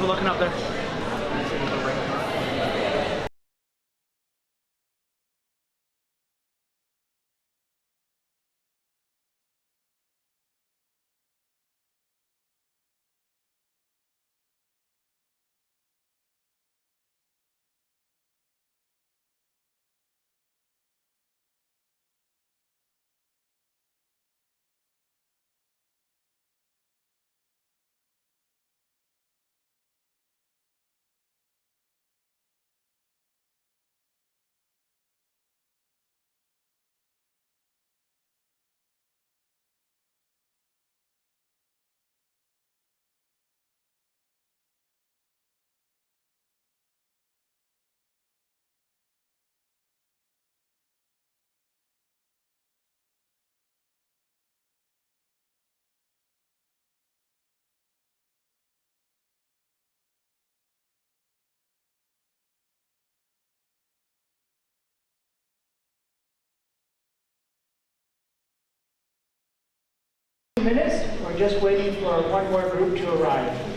for looking up there. Minutes. We're just waiting for one more group to arrive.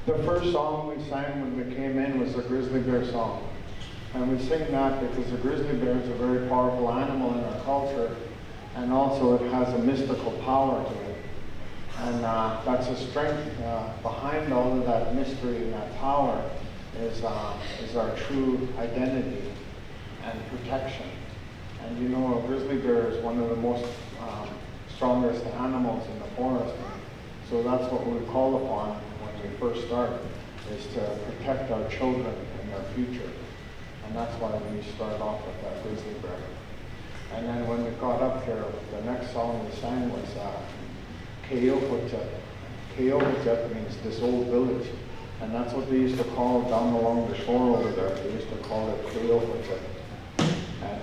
The first song we sang when we came in was a grizzly bear song. And we sing that because the grizzly bear is a very powerful animal in our culture, and also it has a mystical power to it. And that's a strength behind all of that mystery and that power is our true identity and protection. And you know, a grizzly bear is one of the most strongest animals in the forest. So that's what we call upon when we first start, is to protect our children and their future. And that's why we start off with that grizzly bear. And then when we got up here, the next song we sang was Keohotep. Keohotep means this old village. And that's what they used to call down along the shore over there. They used to call it Keohotep. And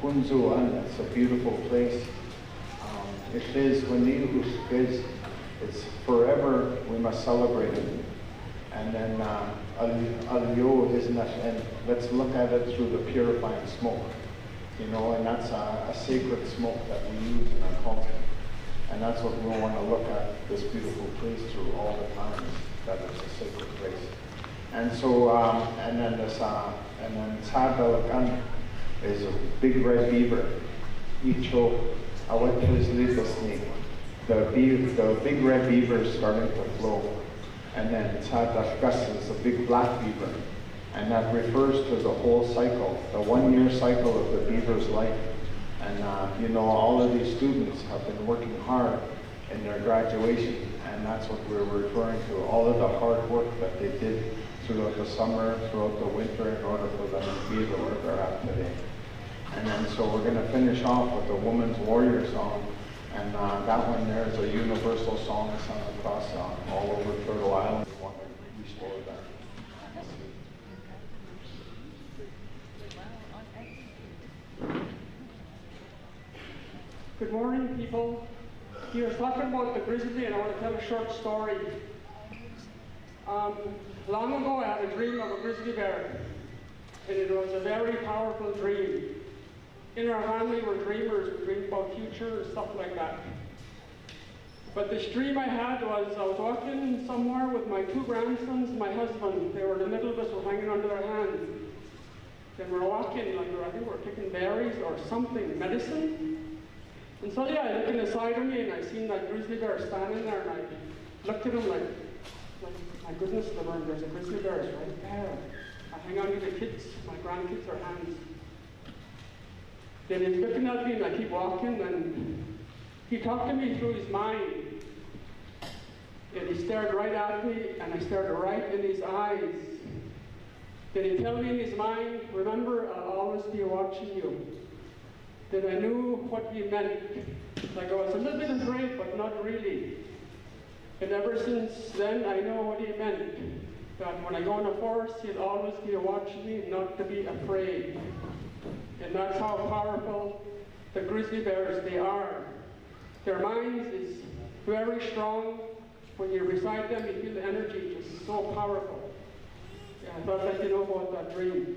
Punzuan, it's a beautiful place. It is Wanihu is, it's forever we must celebrate it. And then Aliyo isn't, and let's look at it through the purifying smoke. You know, and that's a sacred smoke that we use in our culture. And that's what we want to look at this beautiful place through all the times, that it's a sacred place. And so, and then Sadalakan is a big red beaver. Icho, Awatlislitasni. The big red beaver is starting to flow. And then Sadalakas is a big black beaver. And that refers to the whole cycle, the 1 year cycle of the beaver's life. And you know, all of these students have been working hard in their graduation, and that's what we're referring to, all of the hard work that they did throughout the summer, throughout the winter, in order for them to be where they're at today. And then so we're going to finish off with the Woman's Warrior song, and that one there is a universal song sung across all over Turtle Island. We want to restore that. Good morning, people. He was talking about the grizzly, and I want to tell a short story. Long ago, I had a dream of a grizzly bear, and it was a very powerful dream. In our family, we're dreamers. We dream about future and stuff like that. But this dream I had was I was walking somewhere with my 2 grandsons and my husband. They were in the middle of us, were hanging onto their hands. Then we're walking, like I think we're picking berries or something, medicine. And so yeah, I looked in the side of me and I seen that grizzly bear standing there, and I looked at him like my goodness, there's a grizzly bear right there. I hang on to the kids, my grandkids, their hands. Then he's looking at me and I keep walking, and he talked to me through his mind. And he stared right at me, and I stared right in his eyes. Then he told me in his mind, remember, I'll always be watching you. Then I knew what he meant. Like I was a little bit afraid, but not really. And ever since then, I know what he meant. That when I go in the forest, he'll always be watching me, not to be afraid. And that's how powerful the grizzly bears they are. Their minds is very strong. When you're beside them, you feel the energy just so powerful. Yeah, I thought I'd let you know about that dream.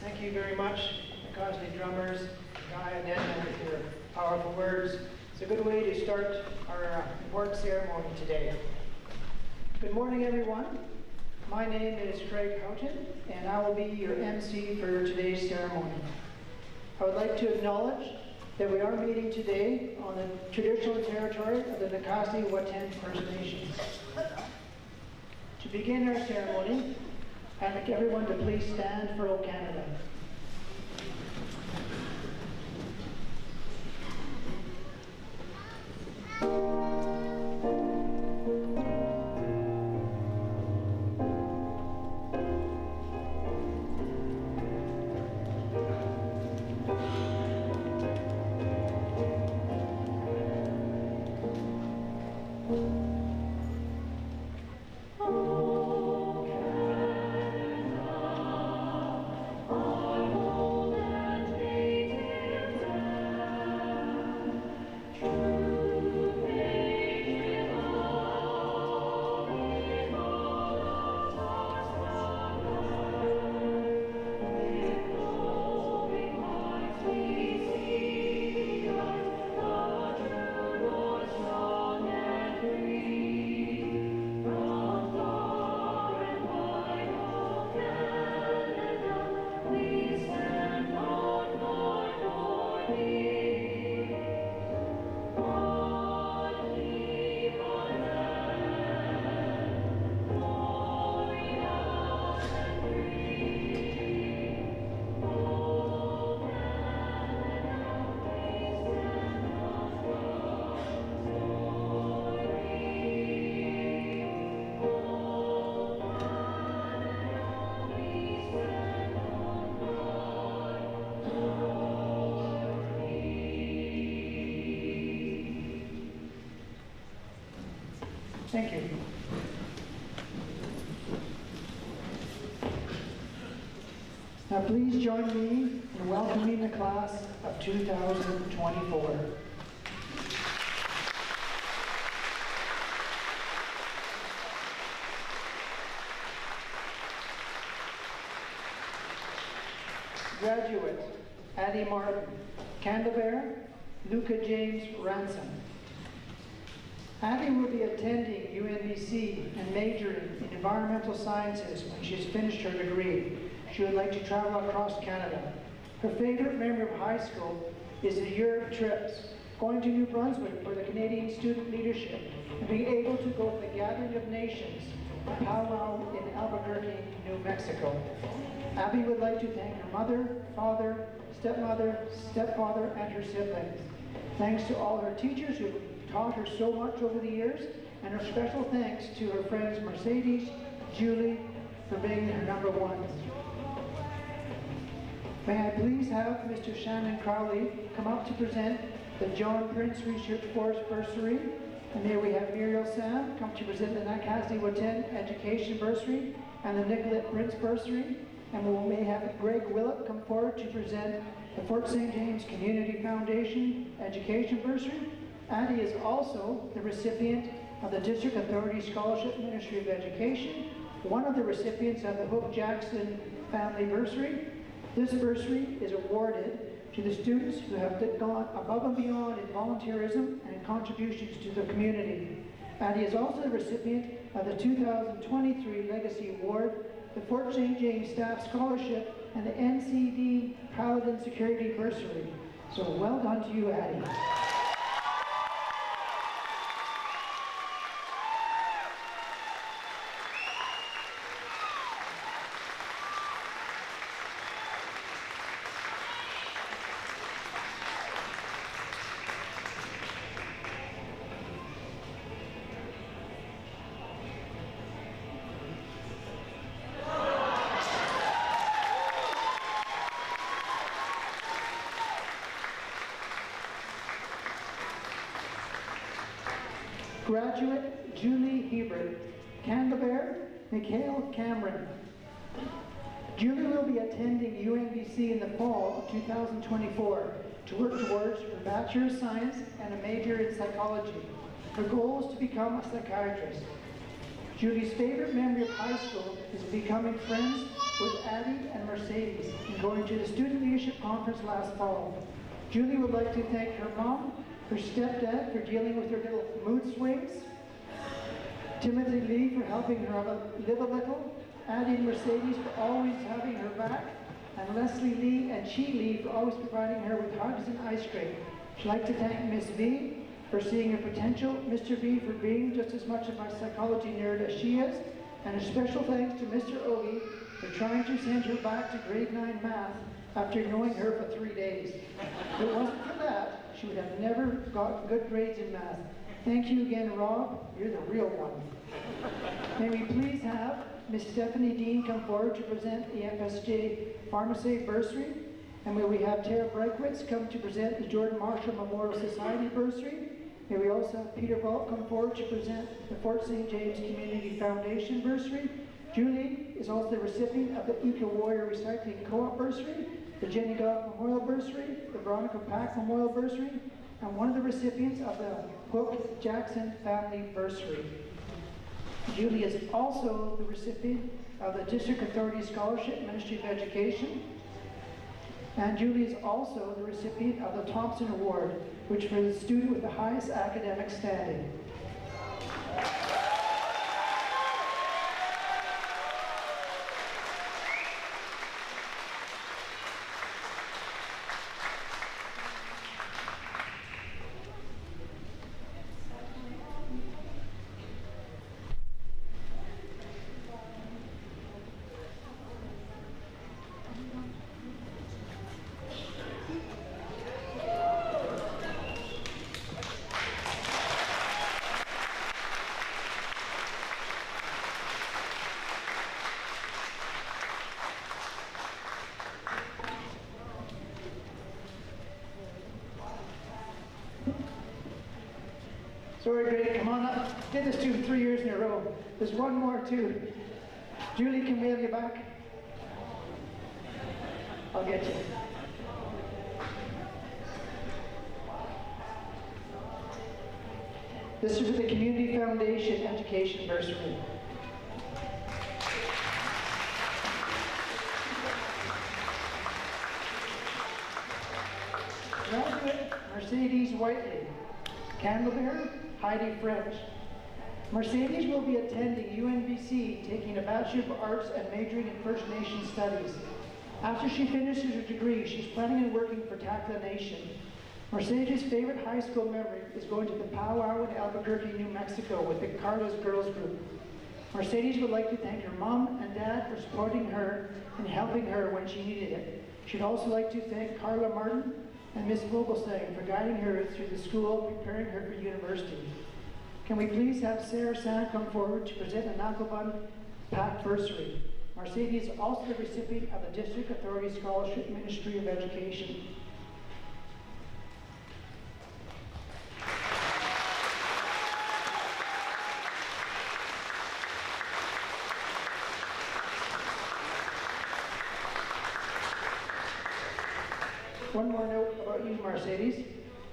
Thank you very much, Cosby drummers, Guy and Edna, with your powerful words. It's a good way to start our important ceremony today. Good morning, everyone. My name is Craig Houghton, and I will be your MC for today's ceremony. I would like to acknowledge that we are meeting today on the traditional territory of the Nakaasi-Watan First Nations. To begin our ceremony, I'd like everyone to please stand for O Canada. Thank you. Now please join me in welcoming the class of 2024. Graduates, Addie Martin, Candabear, Luca James Ransom. Addie will be attending UNBC and majoring in environmental sciences when she has finished her degree. She would like to travel across Canada. Her favorite memory of high school is the Europe trips, going to New Brunswick for the Canadian student leadership, and being able to go to the Gathering of Nations, powwow in Albuquerque, New Mexico. Abby would like to thank her mother, father, stepmother, stepfather, and her siblings. Thanks to all her teachers who taught her so much over the years, and her special thanks to her friends Mercedes, Julie, for being her number ones. May I please have Mr. Shannon Crowley come up to present the John Prince Research Forest Bursary, and may we have Muriel Sam come to present the Nakaasi-Watan Education Bursary and the Nicolette Prince Bursary, and we may have Greg Willett come forward to present the Fort St. James Community Foundation Education Bursary. Addie is also the recipient of the District Authority Scholarship Ministry of Education, one of the recipients of the Hope Jackson Family Bursary. This bursary is awarded to the students who have gone above and beyond in volunteerism and in contributions to the community. Addie is also the recipient of the 2023 Legacy Award, the Fort St. James Staff Scholarship, and the NCD Paladin Security Bursary. So well done to you, Addie. Graduate Julie Hebert, Candabear, Mikhail Cameron. Julie will be attending UNBC in the fall of 2024 to work towards her Bachelor of Science and a major in psychology. Her goal is to become a psychiatrist. Julie's favorite memory of high school is becoming friends with Addie and Mercedes and going to the Student Leadership Conference last fall. Julie would like to thank her mom, her stepdad for dealing with her little mood swings, Timothy Lee for helping her live a little, Addie and Mercedes for always having her back, and Leslie Lee and Chi Lee for always providing her with hugs and ice cream. She'd like to thank Miss V for seeing her potential, Mr. V for being just as much of my psychology nerd as she is, and a special thanks to Mr. Ogie for trying to send her back to grade 9 math after knowing her for 3 days. If it wasn't for that, she would have never got good grades in math. Thank you again, Rob. You're the real one. May we please have Miss Stephanie Dean come forward to present the FSJ Pharmacy Bursary. And may we have Tara Breikwitz come to present the Jordan Marshall Memorial Society Bursary. May we also have Peter Vault come forward to present the Fort St. James Community Foundation Bursary. Julie is also the recipient of the Eco Warrior Recycling Co-op Bursary, the Jenny Goff Memorial Bursary, the Veronica Pack Memorial Bursary, and one of the recipients of the Hook Jackson Family Bursary. Julie is also the recipient of the District Authority Scholarship, Ministry of Education. And Julie is also the recipient of the Thompson Award, which for the student with the highest academic standing. Sorry, Greg, come on up. Did this 3 years in a row. There's one more too. Julie can wave you back. I'll get you. This is for the Community Foundation Education Bursary. Graduate Mercedes Whiteley. Candlebearer Heidi French. Mercedes will be attending UNBC, taking a Bachelor of Arts and majoring in First Nation Studies. After she finishes her degree, she's planning on working for Takla Nation. Mercedes' favorite high school memory is going to the powwow in Albuquerque, New Mexico with the Carlos Girls Group. Mercedes would like to thank her mom and dad for supporting her and helping her when she needed it. She'd also like to thank Carla Martin and Ms. Vogelstein for guiding her through the school, preparing her for university. Can we please have Sarah Sand come forward to present a Nakalban Pack Bursary. Mercedes is also the recipient of the District Authority Scholarship, Ministry of Education. One more note about you, Mercedes.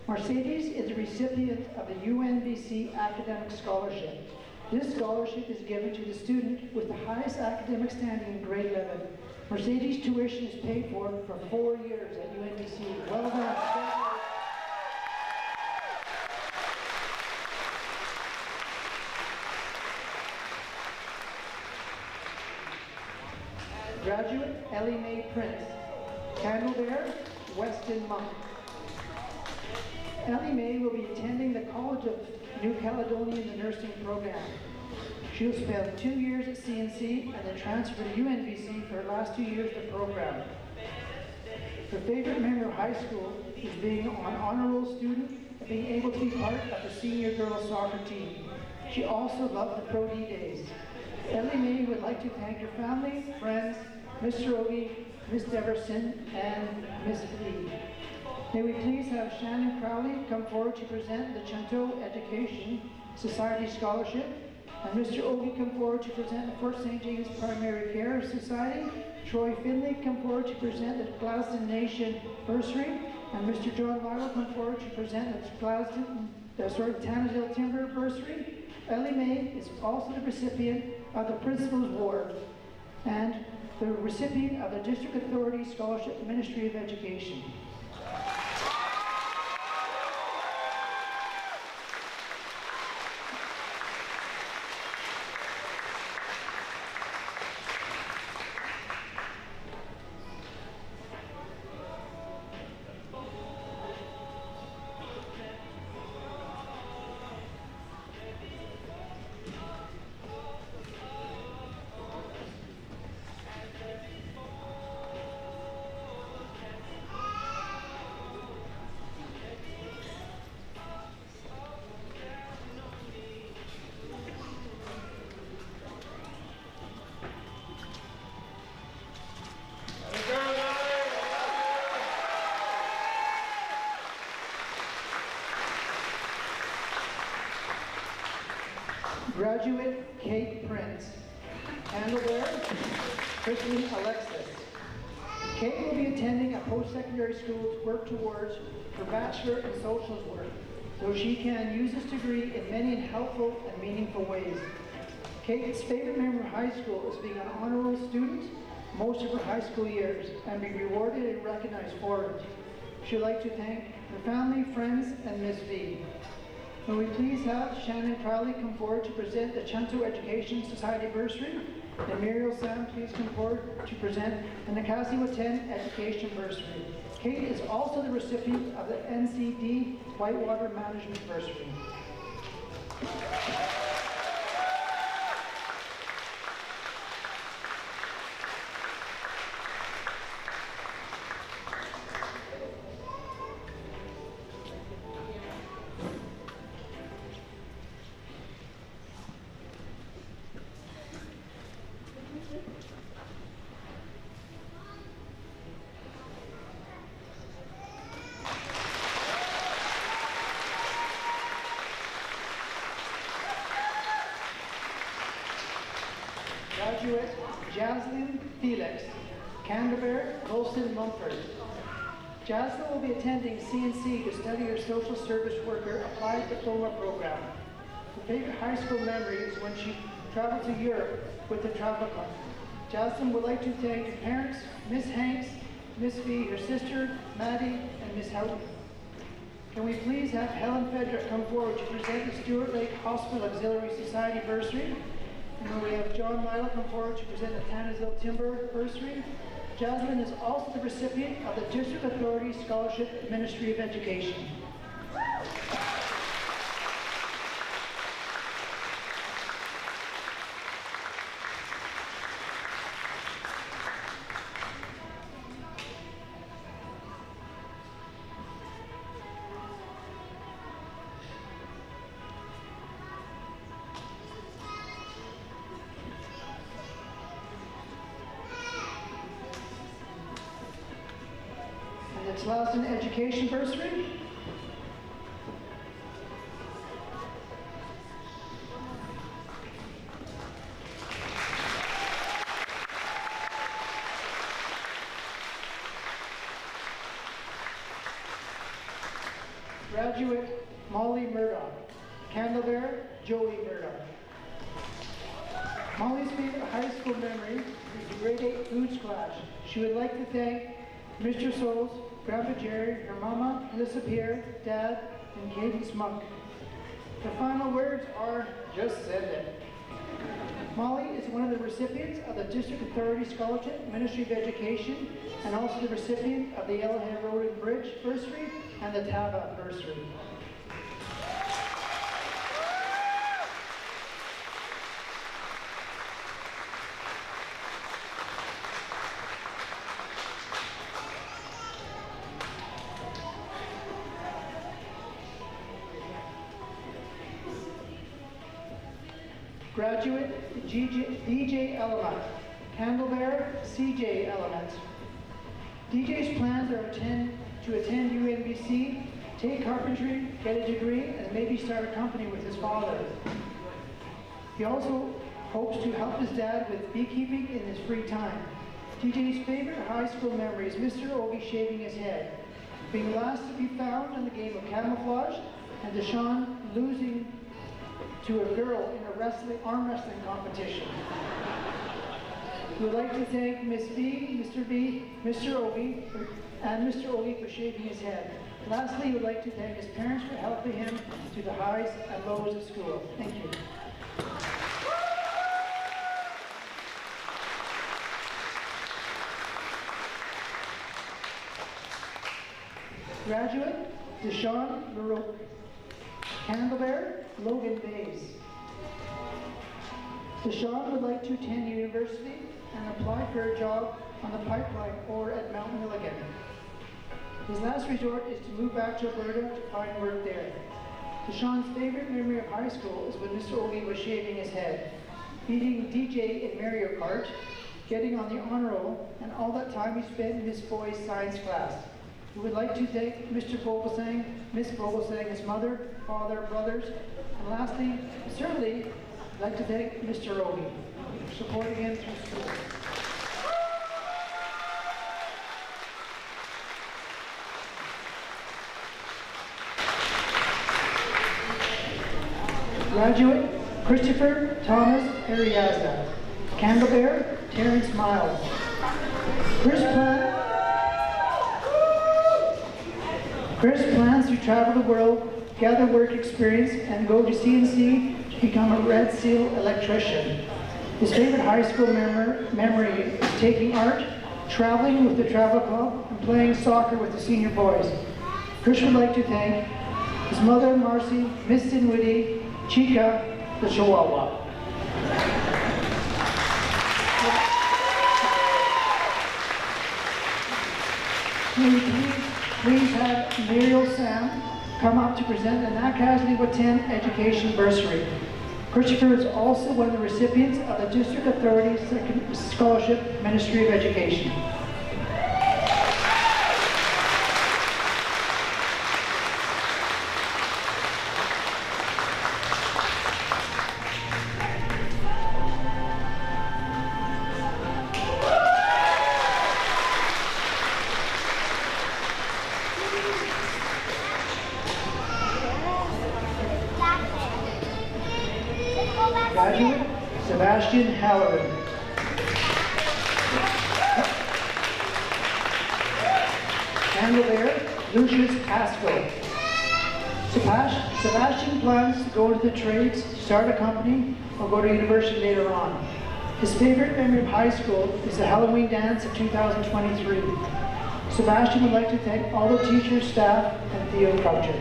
Mercedes is a recipient of the UNBC Academic Scholarship. This scholarship is given to the student with the highest academic standing in grade 11. Mercedes' tuition is paid for 4 years at UNBC. Well done. Graduate Ellie Mae Prince. Candlebearer Weston Monk. Ellie Mae will be attending the College of New Caledonia in the nursing program. She'll spend 2 years at CNC and then transfer to UNBC for her last 2 years of the program. Her favorite memory of high school is being an honor roll student and being able to be part of the senior girls soccer team. She also loved the Pro D days. Ellie Mae would like to thank her family, friends, Mr. Ogie, Ms. Deverson, and Ms. Lee. May we please have Shannon Crowley come forward to present the Chanteau Education Society Scholarship, and Mr. Ogie come forward to present the Fort St. James Primary Care Society, Troy Finley come forward to present the Glaston Nation Bursary, and Mr. John Lyle come forward to present the Tannadale Timber Bursary, Ellie Mae is also the recipient of the Principal's Award and the recipient of the District Authority Scholarship Ministry of Education. Graduate Kate Prince. Candlebearer, Kristen Alexis. Kate will be attending a post-secondary school to work towards her Bachelor in Social Work, so she can use this degree in many helpful and meaningful ways. Kate's favorite memory of high school is being an honor roll student most of her high school years and be rewarded and recognized for it. She would like to thank her family, friends, and Miss V. Will we please have Shannon Crowley come forward to present the Chunto Education Society bursary, and Muriel Sam please come forward to present the Nakasiwa 10 Education bursary. Kate is also the recipient of the NCD Whitewater Management bursary. Graduate Jaslyn Felix, Canterbury, Colston, Mumford. Jaslyn will be attending CNC to study her social service worker applied diploma program. Her favorite high school memory is when she traveled to Europe with the travel club. Jaslyn would like to thank her parents, Miss Hanks, Miss V, her sister, Maddie, and Miss Houghton. Can we please have Helen Fedrick come forward to present the Stewart Lake Hospital Auxiliary Society bursary? And we have John Lyle come forward to present the Tannersville Timber bursary. Jasmine is also the recipient of the District Authority Scholarship Ministry of Education. It's last in education bursary. Graduate Molly Murdoch. Candlebearer Joey Murdoch. Molly's favorite high school memory is the grade 8 food splash. She would like to thank Mr. Souls, Grandpa Jerry, her mama, Melissa Pierre, Dad, and Cadence Monk. The final words are, just send it. Molly is one of the recipients of the District Authority Scholarship Ministry of Education and also the recipient of the Yellowhead Road and Bridge bursary and the Taba bursary. Graduate DJ Element, Candlebearer CJ Element. DJ's plans are to attend UNBC, take carpentry, get a degree, and maybe start a company with his father. He also hopes to help his dad with beekeeping in his free time. DJ's favorite high school memory is Mr. Ogie shaving his head, being last to be found in the game of camouflage, and Deshaun losing to a girl in a arm wrestling competition. We would like to thank Miss B, Mr. B, Mr. Ogie, and Mr. Ogie for shaving his head. Lastly, we would like to thank his parents for helping him through the highs and lows of school. Thank you. Graduate, Deshaun Baruch. Candlebearer, Logan Bays. Deshaun would like to attend university and apply for a job on the pipeline or at Mount Milligan. His last resort is to move back to Alberta to find work there. Deshaun's favorite memory of high school is when Mr. Ogie was shaving his head, beating DJ in Mario Kart, getting on the honor roll, and all that time he spent in his boys' science class. We would like to thank Mr. Vogelsang, Miss Vogelsang, his mother, father, brothers, and lastly, certainly, I'd like to thank Mr. Ogie for supporting him through school. Graduate, Christopher Thomas Ariaza. Candlebearer, Terrence Miles. Chris plans to travel the world, gather work experience, and go to CNC to become a Red Seal electrician. His favorite high school memory is taking art, traveling with the travel club, and playing soccer with the senior boys. Chris would like to thank his mother, Marcy, Miss Dinwiddie, Chica, the Chihuahua. Please have Muriel Sam come up to present the Nacasli Watan Education Bursary. Christopher is also one of the recipients of the District Authority Second Scholarship Ministry of Education. Graduate, Sebastian Halloran. Candlebearer, Lucius Pasco. Sebastian plans to go into the trades, start a company, or go to university later on. His favorite memory of high school is the Halloween dance of 2023. Sebastian would like to thank all the teachers, staff, and Theo Croucher.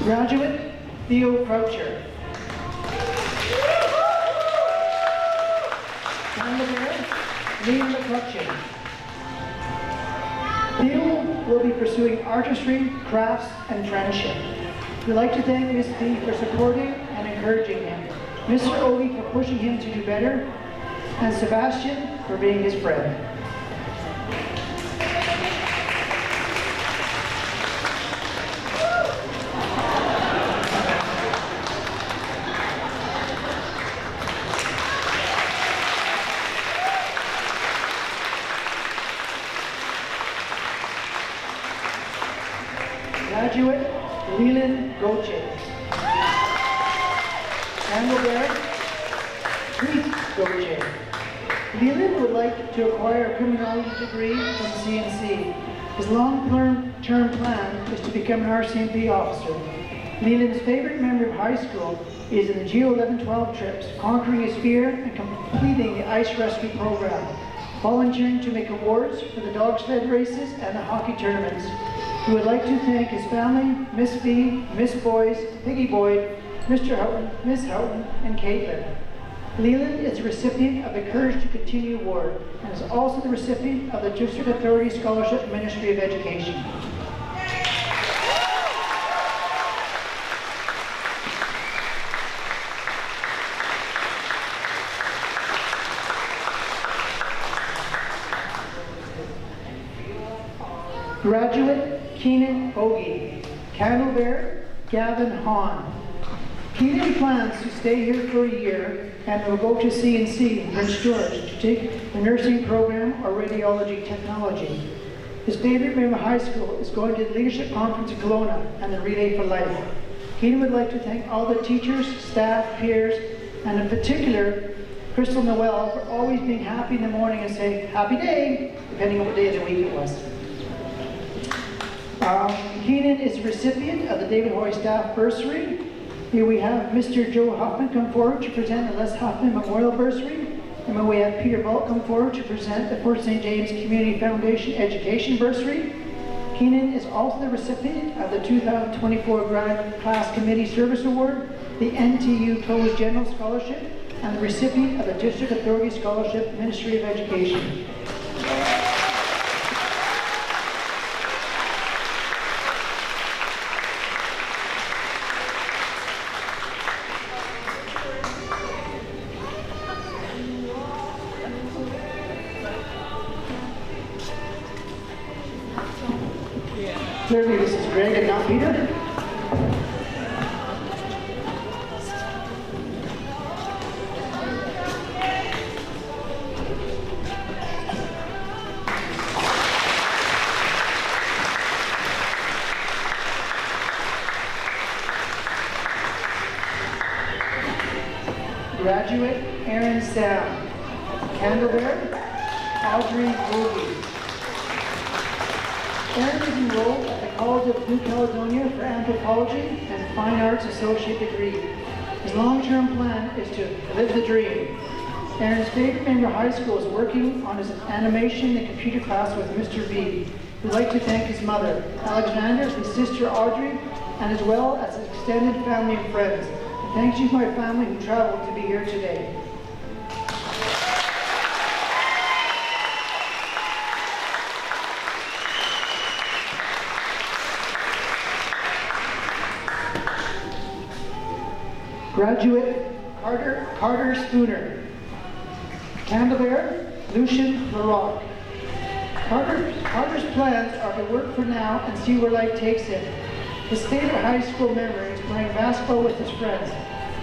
Graduate, Theo Croucher. Candlebearer, Liam McCutcheon. Theo will be pursuing artistry, crafts, and friendship. We'd like to thank Miss B for supporting and encouraging him, Mr. Ogie for pushing him to do better, and Sebastian for being his friend. Graduate, Leland Goche. Candlebearer, Preet Goche. Leland would like to acquire a criminology degree from CNC. His long-term plan is to become an RCMP officer. Leland's favorite memory of high school is in the GEO 11-12 trips, conquering his fear and completing the ice rescue program, volunteering to make awards for the dog sled races and the hockey tournaments. We would like to thank his family, Miss B, Miss Boyce, Piggy Boyd, Mr. Houghton, Miss Houghton, and Caitlin. Leland is a recipient of the Courage to Continue Award and is also the recipient of the District Authority Scholarship Ministry of Education. Graduate, Keenan Ogie. Candlebearer, Gavin Hahn. Keenan plans to stay here for a year and will go to CNC in Prince George to take the nursing program or radiology technology. His favorite memory of high school is going to the leadership conference in Kelowna and the Relay for Life. Keenan would like to thank all the teachers, staff, peers, and in particular, Crystal Noel for always being happy in the morning and saying, happy day, depending on what day of the week it was. Keenan is the recipient of the David Hoy Staff Bursary. Here we have Mr. Joe Huffman come forward to present the Les Huffman Memorial Bursary. And then we have Peter Bulk come forward to present the Fort St. James Community Foundation Education Bursary. Keenan is also the recipient of the 2024 Grad Class Committee Service Award, the NTU Coast General Scholarship, and the recipient of the District Authority Scholarship, Ministry of Education. Clearly this is Greg and not Peter. Graduate Aaron Sam, Candlebearer Audrey Bogey. Aaron is enrolled at the College of New Caledonia for Anthropology and Fine Arts Associate degree. His long-term plan is to live the dream. Aaron's favorite memory of high school is working on his animation and computer class with Mr. V. We'd like to thank his mother, Alexander, his sister Audrey, and as well as his extended family and friends. And thanks to my family who traveled to be here today. Graduate Carter Spooner. Candlebearer Lucian Larocque. Carter's plans are to work for now and see where life takes him. His favorite high school memory is playing basketball with his friends.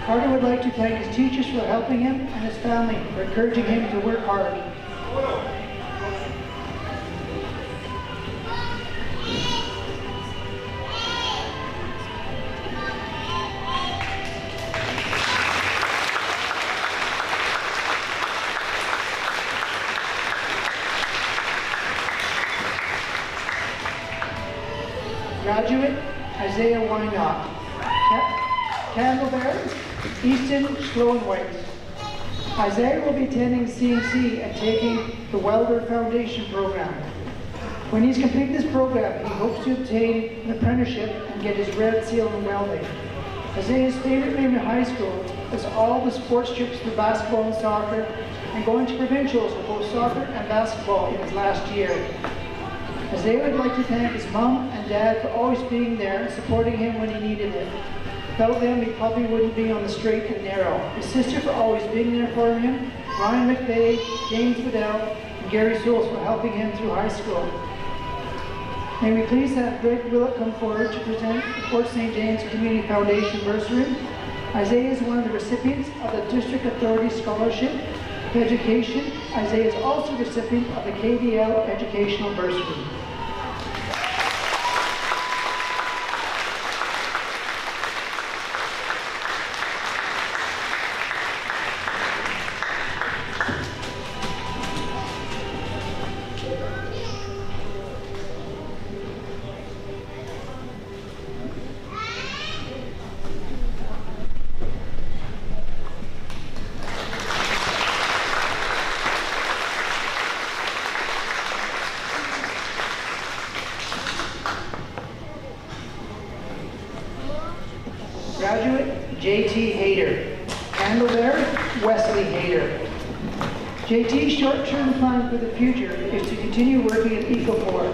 Carter would like to thank his teachers for helping him and his family for encouraging him to work hard. Graduate Isaiah Wynot. Candlebearer Easton Sloan-White. Isaiah will be attending CNC and taking the Welder Foundation program. When he's completed this program, he hopes to obtain an apprenticeship and get his red seal in welding. Isaiah's favorite memory in high school is all the sports trips for basketball and soccer, and going to provincials for both soccer and basketball in his last year. Isaiah would like to thank his mom and dad for always being there and supporting him when he needed it. Without them, he probably wouldn't be on the straight and narrow. His sister for always being there for him, Ryan McVeigh, James Vidal, and Gary Souls for helping him through high school. May we please have Greg Willett come forward to present the Fort St. James Community Foundation Bursary. Isaiah is one of the recipients of the District Authority Scholarship of Education. Isaiah is also the recipient of the KDL Educational Bursary. Graduate J.T. Hayter. Candlebearer Wesley Hayter. JT's short-term plan for the future is to continue working at EcoFor.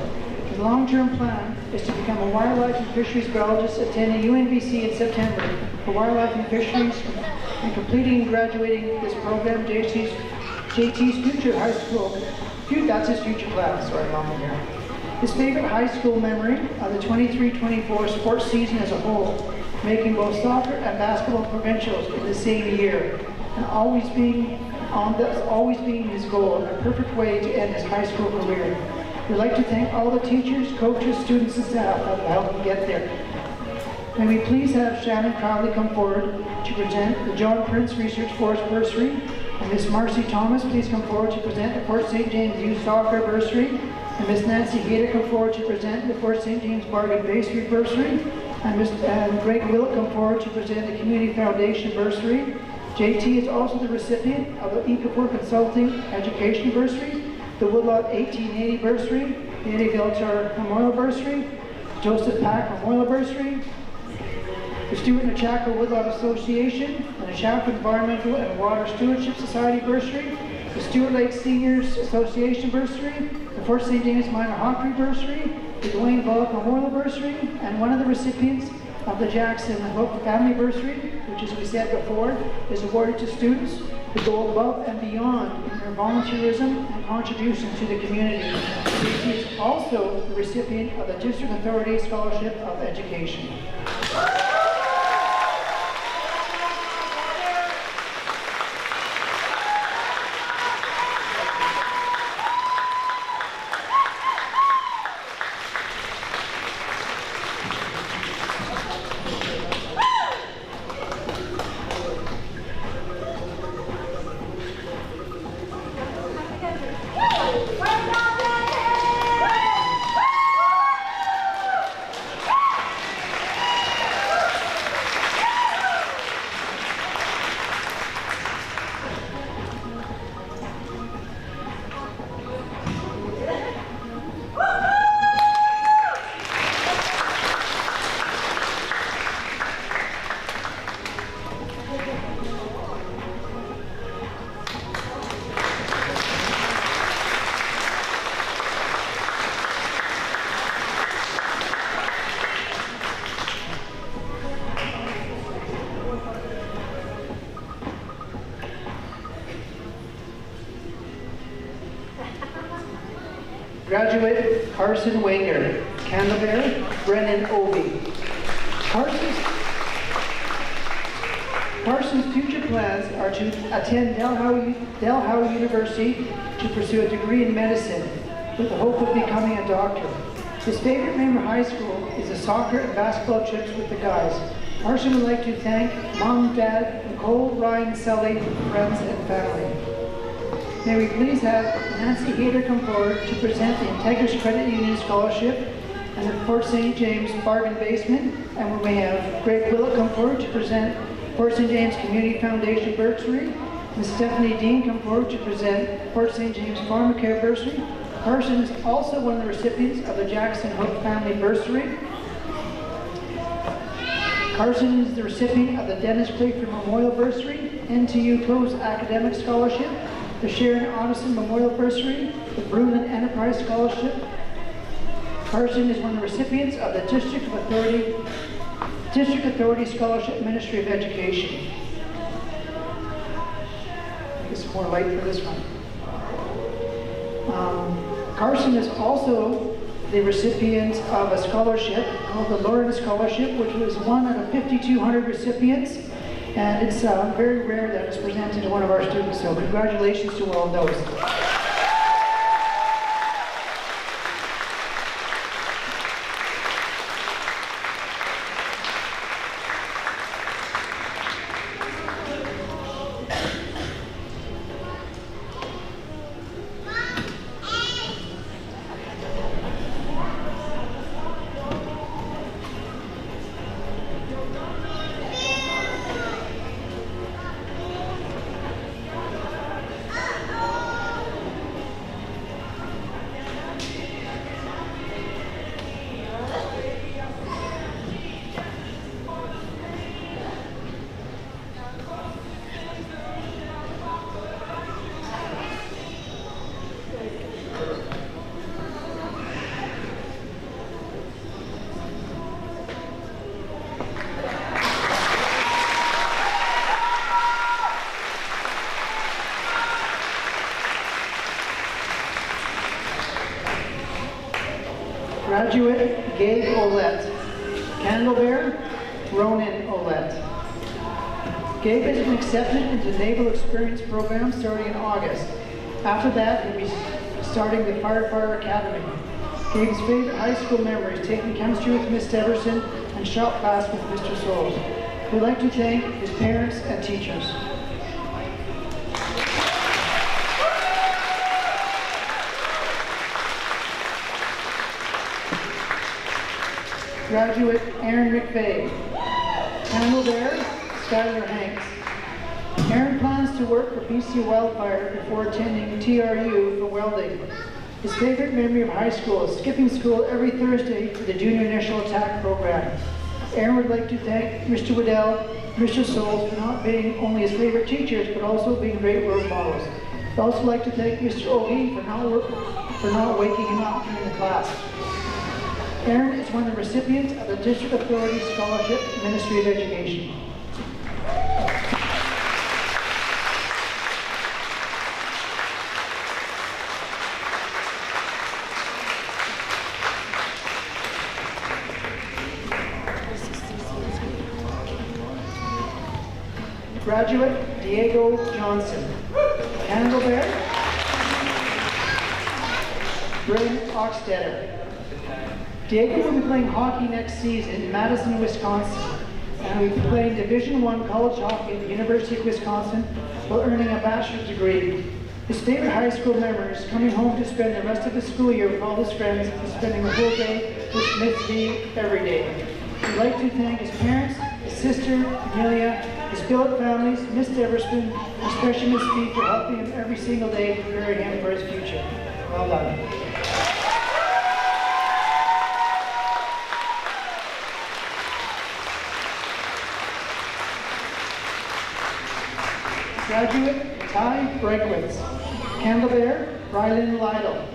His long-term plan is to become a wildlife and fisheries biologist attending UNBC in September for wildlife and fisheries, and completing and graduating this program. JT's future high school, that's his future plan, sorry, mom here. His favorite high school memory of the 23-24 sports season as a whole making both soccer and basketball provincials in the same year, and always being his goal, and a perfect way to end his high school career. We'd like to thank all the teachers, coaches, students, and staff that helped him get there. May we please have Shannon Crowley come forward to present the John Prince Research Force Bursary, and Miss Marcy Thomas please come forward to present the Fort St. James Youth Soccer Bursary, and Miss Nancy Gator come forward to present the Fort St. James Bargain Basement Bursary, and Greg Willett come forward to present the Community Foundation Bursary. JT is also the recipient of the Ecofor Consulting Education Bursary, the Woodlot 1880 Bursary, the Eddie Viltar Memorial Bursary, Joseph Pack Memorial Bursary, the Stewart Nechako Woodlot Association, and the Shaft Environmental and Water Stewardship Society Bursary, the Stewart Lake Seniors Association Bursary, the Fort St. James Minor Hockey Bursary, the Dwayne Bullock Memorial Bursary, and one of the recipients of the Jackson Hook Family Bursary, which, as we said before, is awarded to students who go above and beyond in their volunteerism and contribution to the community. He is also the recipient of the District Authority Scholarship of Education. Graduate Carson Wenger, Canterbury, Brennan Obie. Carson's future plans are to attend Delhowe University to pursue a degree in medicine with the hope of becoming a doctor. His favorite memory of high school is the soccer and basketball trips with the guys. Carson would like to thank Mom, Dad, Nicole, Ryan, Sally, friends, and family. May we please have Nancy Gator come forward to present the Integris Credit Union Scholarship and the Fort St. James Bargain Basement, and we may have Greg Willett come forward to present Fort St. James Community Foundation Bursary, Ms. Stephanie Dean come forward to present Fort St. James Pharmacare Bursary. Carson is also one of the recipients of the Jackson Hook Family Bursary. Carson is the recipient of the Dennis Clayford Memorial Bursary, NTU Close Academic Scholarship, the Sharon Otteson Memorial Bursary, the Bruin Enterprise Scholarship. Carson is one of the recipients of the District Authority Scholarship, Ministry of Education. Get some more light for this one. Carson is also the recipient of a scholarship called the Lawrence Scholarship, which was one out of 5,200 recipients. And it's very rare that it's presented to one of our students, so congratulations to all of those. Graduate Gabe Olette, Candlebear, Ronan Olet. Gabe has been accepted into the Naval Experience Program starting in August. After that, he'll be starting the Firefighter Academy. Gabe's favorite high school memory is taking chemistry with Miss Everson and shop class with Mr. Souls. We'd like to thank his parents and teachers. Graduate Aaron McVeigh. Handle there, Skylar Hanks. Aaron plans to work for BC Wildfire before attending TRU for welding. His favorite memory of high school is skipping school every Thursday for the Junior Initial Attack Program. Aaron would like to thank Mr. Waddell, Mr. Souls for not being only his favorite teachers, but also being great role models. I'd also like to thank Mr. O'Hee for not waking him up during the class. Aaron is one of the recipients of the District Authority Scholarship, Ministry of Education. Graduate Diego Johnson. Handle there. Bryn Oxtetter. Diego will be playing hockey next season in Madison, Wisconsin, and will be playing Division I college hockey at the University of Wisconsin while earning a bachelor's degree. His favorite high school memory is coming home to spend the rest of the school year with all his friends and spending the whole day with Miss V every day. We'd like to thank his parents, his sister, Amelia, his billet families, Miss Eversman, and especially Miss V for helping him every single day, preparing him for his future. Well done. Graduate Ty Bregwitz. Candlebear Rylan Lytle.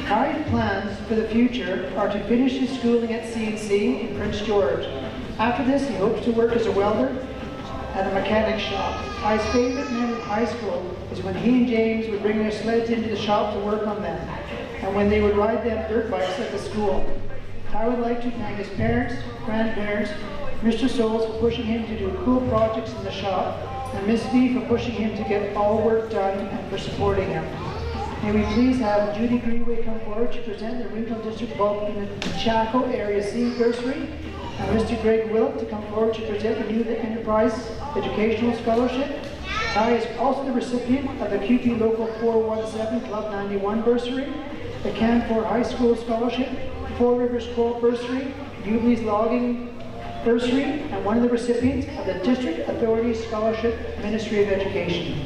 Ty's plans for the future are to finish his schooling at CNC in Prince George. After this, he hopes to work as a welder at a mechanic shop. Ty's favorite memory of high school is when he and James would bring their sleds into the shop to work on them, and when they would ride them dirt bikes at the school. Ty would like to thank his parents, grandparents, Mr. Souls for pushing him to do cool projects in the shop, and Miss V for pushing him to get all work done and for supporting him. May we please have Judy Greenway come forward to present the Regional District Bulk in the Chaco Area C Bursary, and Mr. Greg Willett to come forward to present the New Enterprise Educational Scholarship. Ty is also the recipient of the QP Local 417 Club 91 Bursary, the Canfor High School Scholarship, Four Rivers Coal Bursary, Jubilee's Logging Bursary, and one of the recipients of the District Authority Scholarship, Ministry of Education.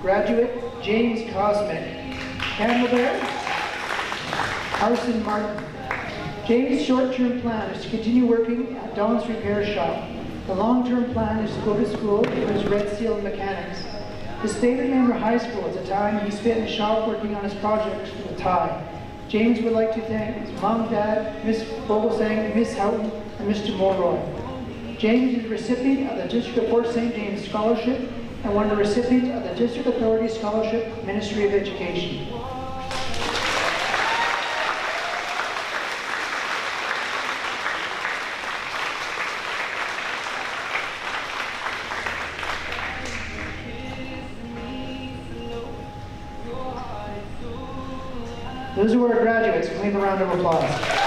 Graduate James Cosmic. Candlebear Carson Martin. James' short-term plan is to continue working at Don's Repair Shop. The long-term plan is to go to school for his Red Seal in mechanics. His favorite memory of high school is the time he spent in the shop working on his projects with Ty. James would like to thank his mom, dad, Miss Vogelsang, Miss Houghton, and Mr. Mulroy. James is the recipient of the District of Fort St. James Scholarship and one of the recipients of the District Authority Scholarship, Ministry of Education. Those who are graduates, can we have a round of applause?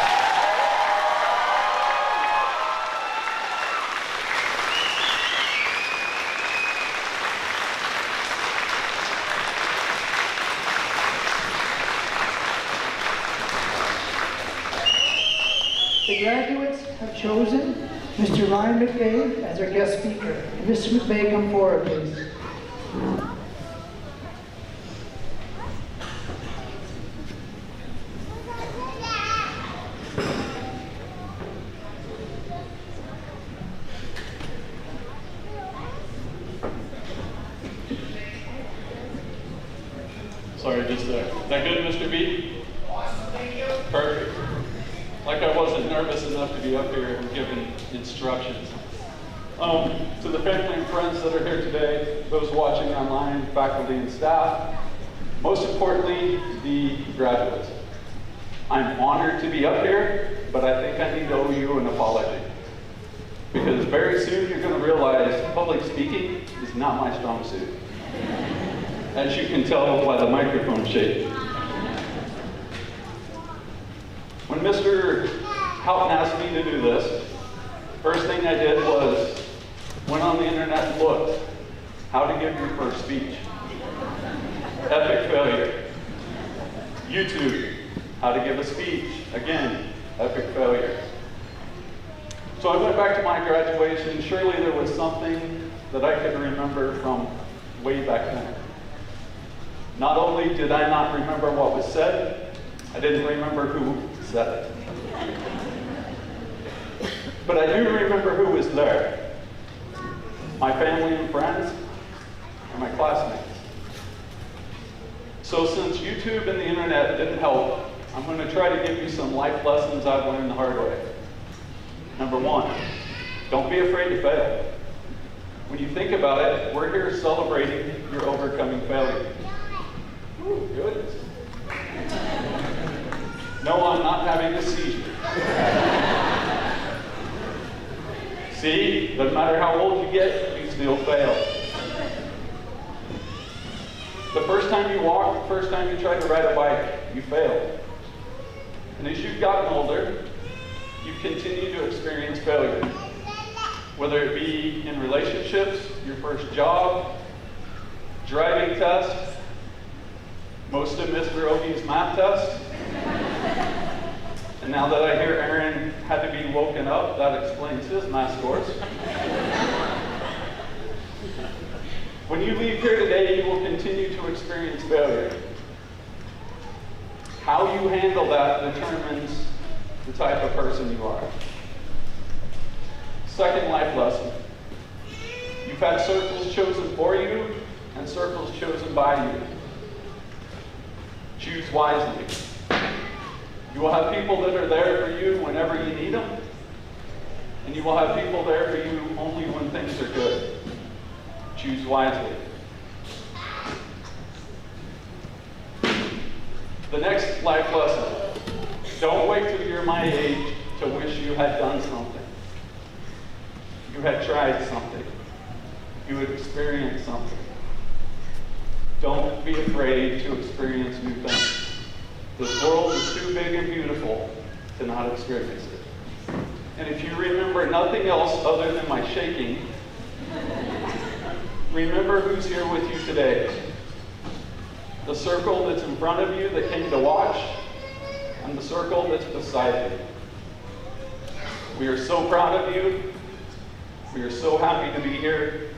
The graduates have chosen Mr. Ryan McVeigh as our guest speaker. Mr. McVeigh, come forward, please. Sorry, just there. Is that good, Mr. B? Awesome, thank you. Perfect. Like I wasn't nervous enough to be up here and giving instructions. To the family and friends that are here today, those watching online, faculty and staff, most importantly, the graduates. I'm honored to be up here, but I think I need to owe you an apology. Because very soon you're going to realize public speaking is not my strong suit. As you can tell by the microphone shaking. When Mr. Houghton asked me to do this, first thing I did was went on the internet and looked how to give your first speech. Epic failure. YouTube, how to give a speech. Again, epic failure. So I went back to my graduation. Surely there was something that I could remember from way back then. Not only did I not remember what was said, I didn't remember who said it. But I do remember who was there. My family and friends, and my classmates. So since YouTube and the internet didn't help, I'm going to try to give you some life lessons I've learned the hard way. Number one, don't be afraid to fail. When you think about it, we're here celebrating your overcoming failure. Ooh, goodness. No, I'm not having a seizure. See, doesn't matter how old you get, you still fail. The first time you walk, the first time you try to ride a bike, you fail. And as you've gotten older, you continue to experience failure. Whether it be in relationships, your first job, driving test, most of Mr. Ogie's math test. And now that I hear Aaron had to be woken up, that explains his math scores. When you leave here today, you will continue to experience failure. How you handle that determines the type of person you are. Second life lesson. You've had circles chosen for you and circles chosen by you. Choose wisely. You will have people that are there for you whenever you need them, and you will have people there for you only when things are good. Choose wisely. The next life lesson. Don't wait till you're my age to wish you had done something. You had tried something. You had experienced something. Don't be afraid to experience new things. This world is too big and beautiful to not experience it. And if you remember nothing else other than my shaking, remember who's here with you today. The circle that's in front of you that came to watch, and the circle that's beside you. We are so proud of you. We are so happy to be here,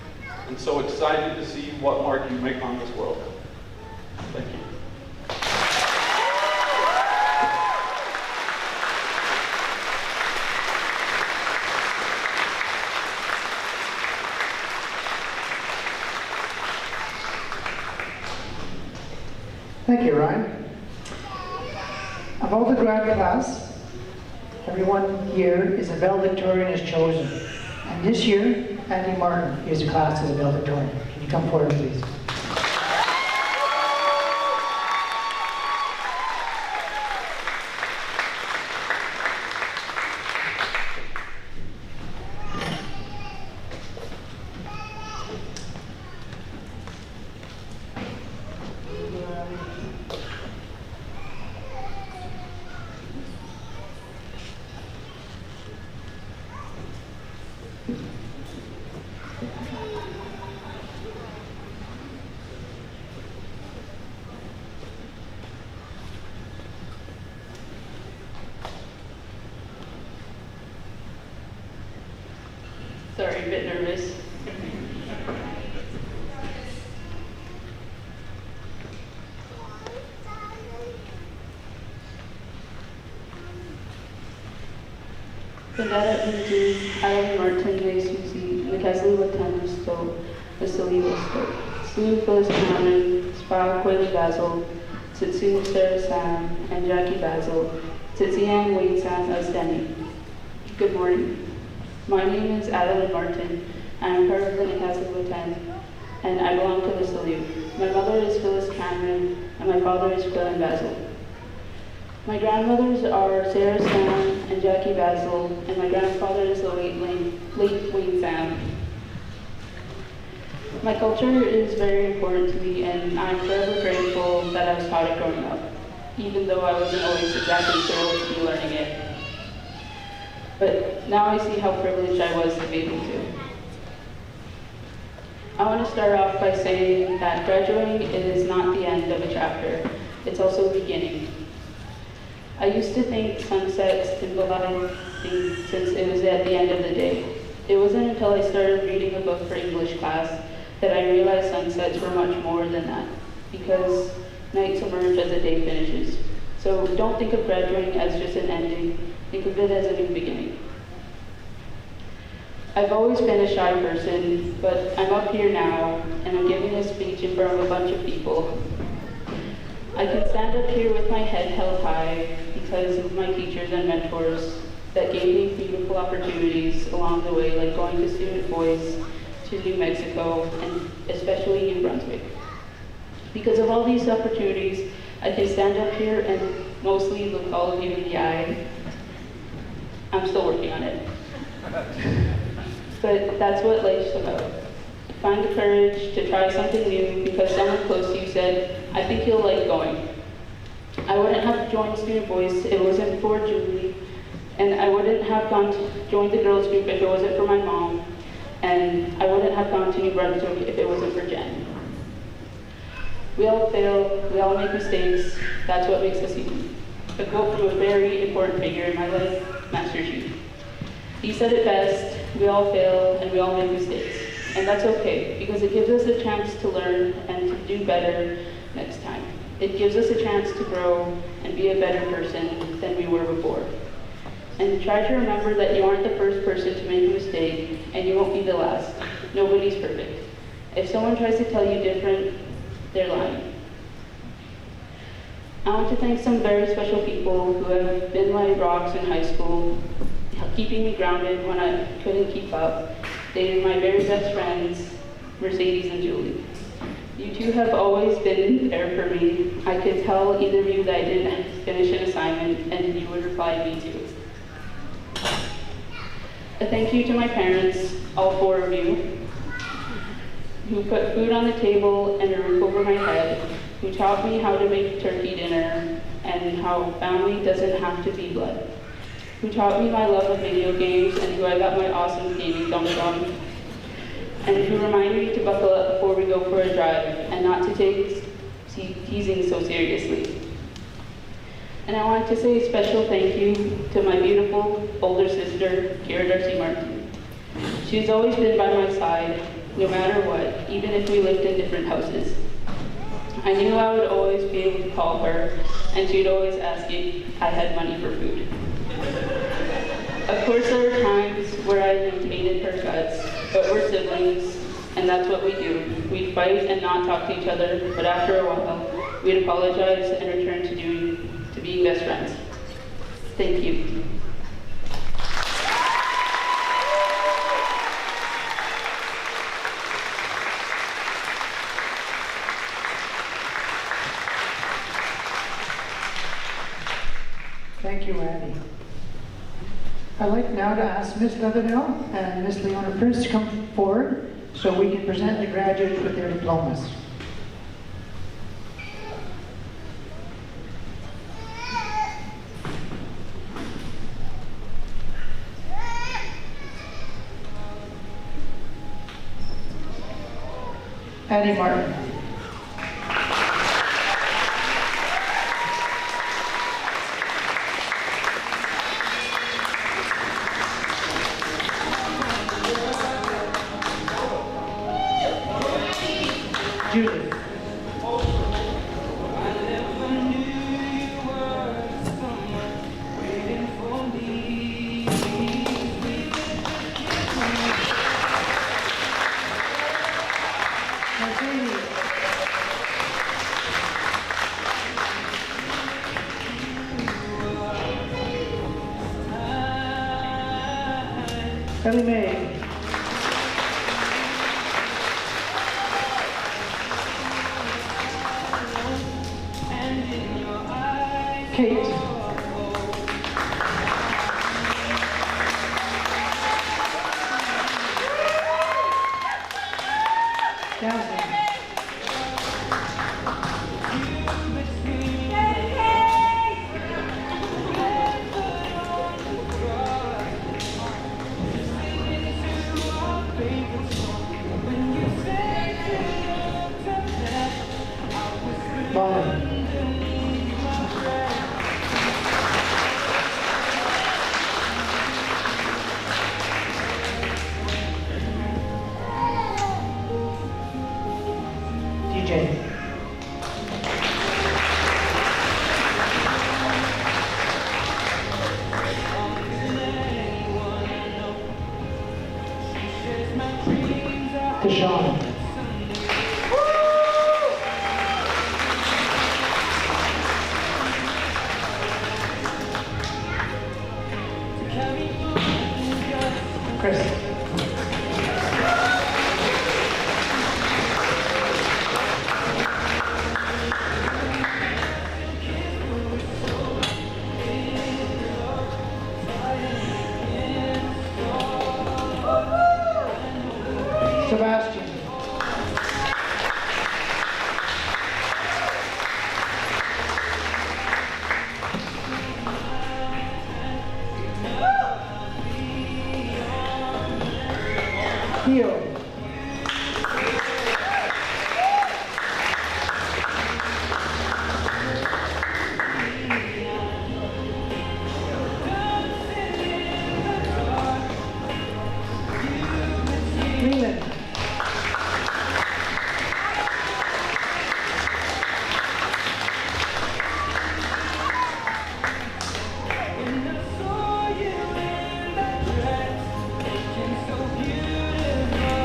and so excited to see what mark you make on this world. Thank you. Thank you, Ryan. Of all the grad class, everyone here is a valedictorian is chosen. And this year, Andy Martin is a class as a valedictorian. Can you come forward, please? Sorry, a bit nervous. Pendera into Alan Martin de Susi, Nicasli Watan Sto, Vasily Westo, Sue Phyllis Cameron, Spa Quayle Basil, Tsitsu Sarah Sam, and Jackie Basil, Tsitsian Wade Sam Osteni. Good morning. My name is Adeline Martin. I am part of the Nicasli Watan, and I belong to Vasily. My mother is Phyllis Cameron, and my father is Quayle Basil. My grandmothers are Sarah Sam and Jackie Basil, and my grandfather is the late Wayne Sam. My culture is very important to me, and I'm forever grateful that I was taught it growing up, even though I wasn't always exactly thrilled to be learning it. But now I see how privileged I was to be able to. I want to start off by saying that graduating is not the end of a chapter, it's also the beginning. I used to think sunset symbolized things since it was at the end of the day. It wasn't until I started reading a book for English class that I realized sunsets were much more than that, because nights emerge as the day finishes. So don't think of graduating as just an ending, think of it as a new beginning. I've always been a shy person, but I'm up here now, and I'm giving a speech in front of a bunch of people. I can stand up here with my head held high because of my teachers and mentors that gave me beautiful opportunities along the way, like going to Student Voice, to New Mexico, and especially New Brunswick. Because of all these opportunities, I can stand up here and mostly look all of you in the eye. I'm still working on it. But that's what life's about. Find the courage to try something new because someone close to you said, I think you'll like going. I wouldn't have joined Student Voice if it wasn't for Julie, and I wouldn't have joined the girls group if it wasn't for my mom, and I wouldn't have gone to New Brunswick if it wasn't for Jen. We all fail, we all make mistakes, that's what makes us human. A quote from a very important figure in my life, Master G. He said it best, we all fail and we all make mistakes. And that's okay, because it gives us a chance to learn and to do better next time. It gives us a chance to grow and be a better person than we were before. And try to remember that you aren't the first person to make a mistake, and you won't be the last. Nobody's perfect. If someone tries to tell you different, they're lying. I want to thank some very special people who have been my rocks in high school, keeping me grounded when I couldn't keep up. They are my very best friends, Mercedes and Julie. You two have always been there for me. I could tell either of you that I didn't finish an assignment, and you would reply, me too. A thank you to my parents, all four of you, who put food on the table and a roof over my head, who taught me how to make turkey dinner and how family doesn't have to be blood, who taught me my love of video games and who I got my awesome gaming thumbs on, and who reminded me to buckle up before we go for a drive and not to take teasing so seriously. And I want to say a special thank you to my beautiful older sister, Kira Darcy Martin. She's always been by my side, no matter what, even if we lived in different houses. I knew I would always be able to call her, and she'd always ask if I had money for food. Of course, there were times where I hated her guts, but we're siblings, and that's what we do. We'd fight and not talk to each other, but after a while, we'd apologize and return to being best friends. Thank you. Thank you, Andy. I'd like now to ask Ms. Leatherdale and Ms. Leona Prince to come forward so we can present the graduates with their diplomas. Andy Martin. Judith. Mercedes. Ellie Mae. Kate. Jasmine. Bonnie. DJ. Deshaun. Chris. Sebastian. Theo. Leland.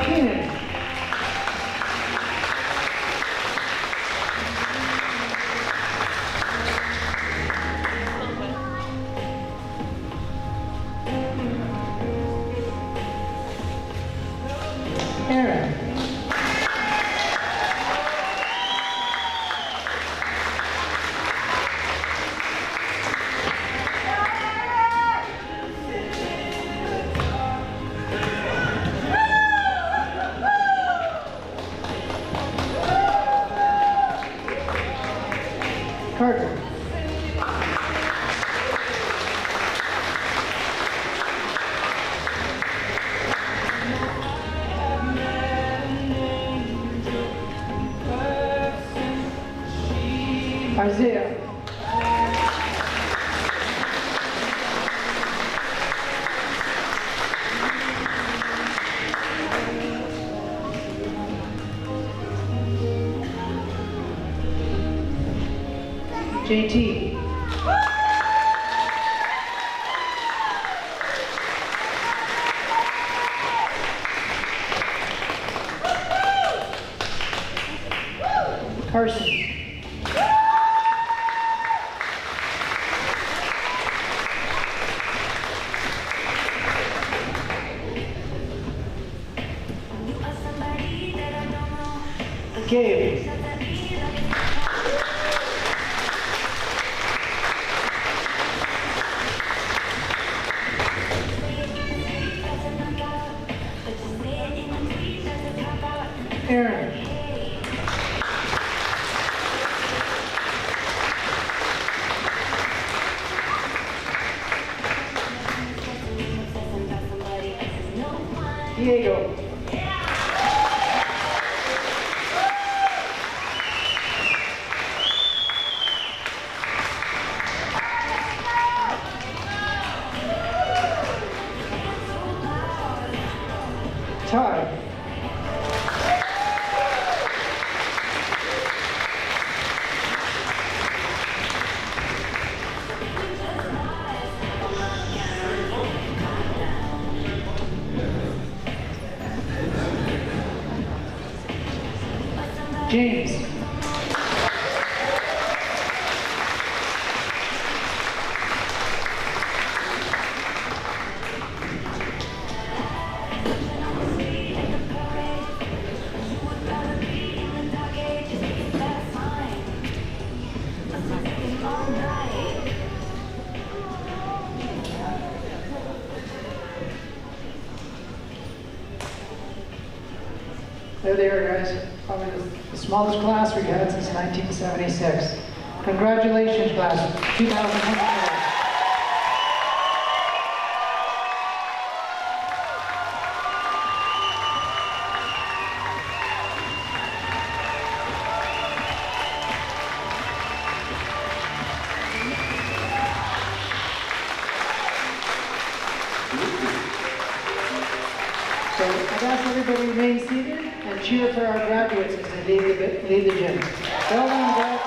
Keenan. Aaron. Carter. Isaiah. JT. Carson. Gabe. Aaron. Diego. Ty. James. There they are, guys. Probably the smallest class we've had since 1976. Congratulations, class 2024. So I've asked everybody to remain seated and cheer for our graduates as they leave the gym. Well done, guys.